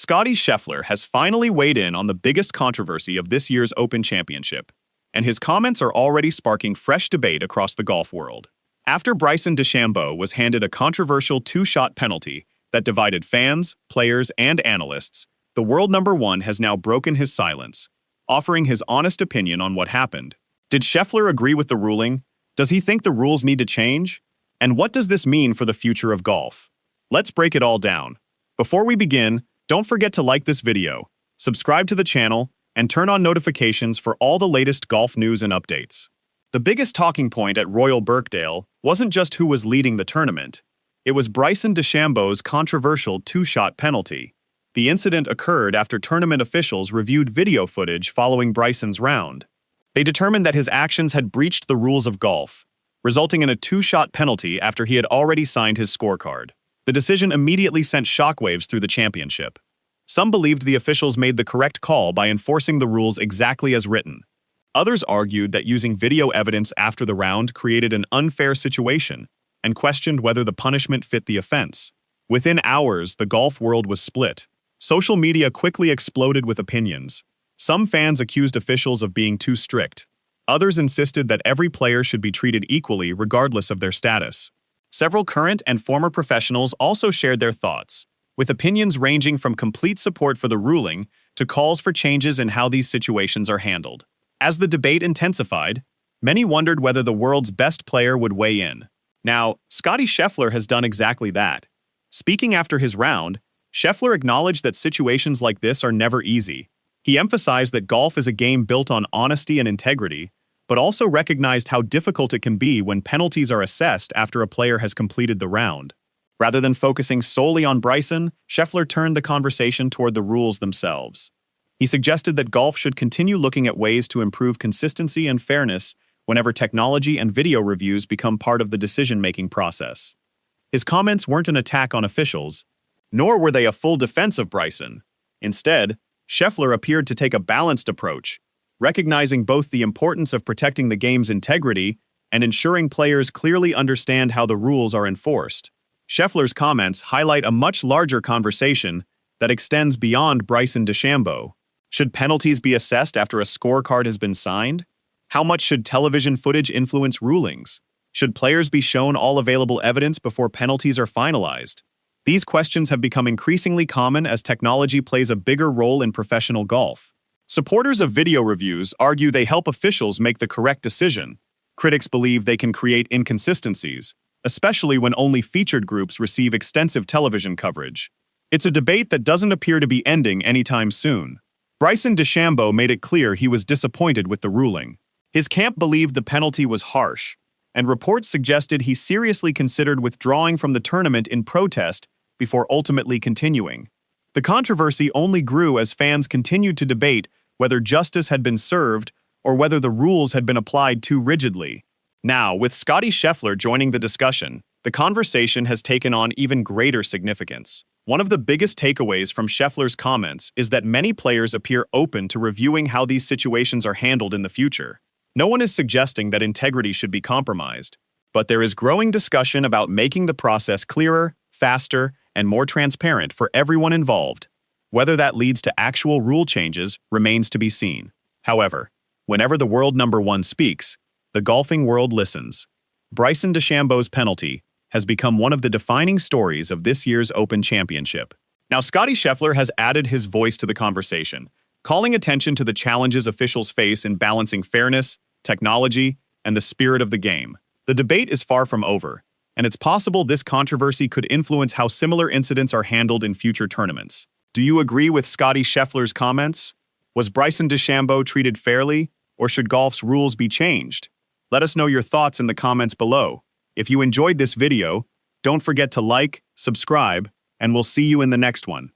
Scottie Scheffler has finally weighed in on the biggest controversy of this year's Open Championship, and his comments are already sparking fresh debate across the golf world. After Bryson DeChambeau was handed a controversial two-shot penalty that divided fans, players, and analysts, the world number one has now broken his silence, offering his honest opinion on what happened. Did Scheffler agree with the ruling? Does he think the rules need to change? And what does this mean for the future of golf? Let's break it all down. Before we begin, don't forget to like this video, subscribe to the channel, and turn on notifications for all the latest golf news and updates. The biggest talking point at Royal Birkdale wasn't just who was leading the tournament. It was Bryson DeChambeau's controversial two-shot penalty. The incident occurred after tournament officials reviewed video footage following Bryson's round. They determined that his actions had breached the rules of golf, resulting in a two-shot penalty after he had already signed his scorecard. The decision immediately sent shockwaves through the championship. Some believed the officials made the correct call by enforcing the rules exactly as written. Others argued that using video evidence after the round created an unfair situation and questioned whether the punishment fit the offense. Within hours, the golf world was split. Social media quickly exploded with opinions. Some fans accused officials of being too strict. Others insisted that every player should be treated equally regardless of their status. Several current and former professionals also shared their thoughts, with opinions ranging from complete support for the ruling to calls for changes in how these situations are handled. As the debate intensified, many wondered whether the world's best player would weigh in. Now, Scottie Scheffler has done exactly that. Speaking after his round, Scheffler acknowledged that situations like this are never easy. He emphasized that golf is a game built on honesty and integrity, but also recognized how difficult it can be when penalties are assessed after a player has completed the round. Rather than focusing solely on Bryson, Scheffler turned the conversation toward the rules themselves. He suggested that golf should continue looking at ways to improve consistency and fairness whenever technology and video reviews become part of the decision-making process. His comments weren't an attack on officials, nor were they a full defense of Bryson. Instead, Scheffler appeared to take a balanced approach, recognizing both the importance of protecting the game's integrity and ensuring players clearly understand how the rules are enforced. Scheffler's comments highlight a much larger conversation that extends beyond Bryson DeChambeau. Should penalties be assessed after a scorecard has been signed? How much should television footage influence rulings? Should players be shown all available evidence before penalties are finalized? These questions have become increasingly common as technology plays a bigger role in professional golf. Supporters of video reviews argue they help officials make the correct decision. Critics believe they can create inconsistencies, especially when only featured groups receive extensive television coverage. It's a debate that doesn't appear to be ending anytime soon. Bryson DeChambeau made it clear he was disappointed with the ruling. His camp believed the penalty was harsh, and reports suggested he seriously considered withdrawing from the tournament in protest before ultimately continuing. The controversy only grew as fans continued to debate whether justice had been served or whether the rules had been applied too rigidly. Now, with Scottie Scheffler joining the discussion, the conversation has taken on even greater significance. One of the biggest takeaways from Scheffler's comments is that many players appear open to reviewing how these situations are handled in the future. No one is suggesting that integrity should be compromised, but there is growing discussion about making the process clearer, faster, and more transparent for everyone involved. Whether that leads to actual rule changes remains to be seen. However, whenever the world number one speaks, the golfing world listens. Bryson DeChambeau's penalty has become one of the defining stories of this year's Open Championship. Now, Scottie Scheffler has added his voice to the conversation, calling attention to the challenges officials face in balancing fairness, technology, and the spirit of the game. The debate is far from over, and it's possible this controversy could influence how similar incidents are handled in future tournaments. Do you agree with Scottie Scheffler's comments? Was Bryson DeChambeau treated fairly, or should golf's rules be changed? Let us know your thoughts in the comments below. If you enjoyed this video, don't forget to like, subscribe, and we'll see you in the next one.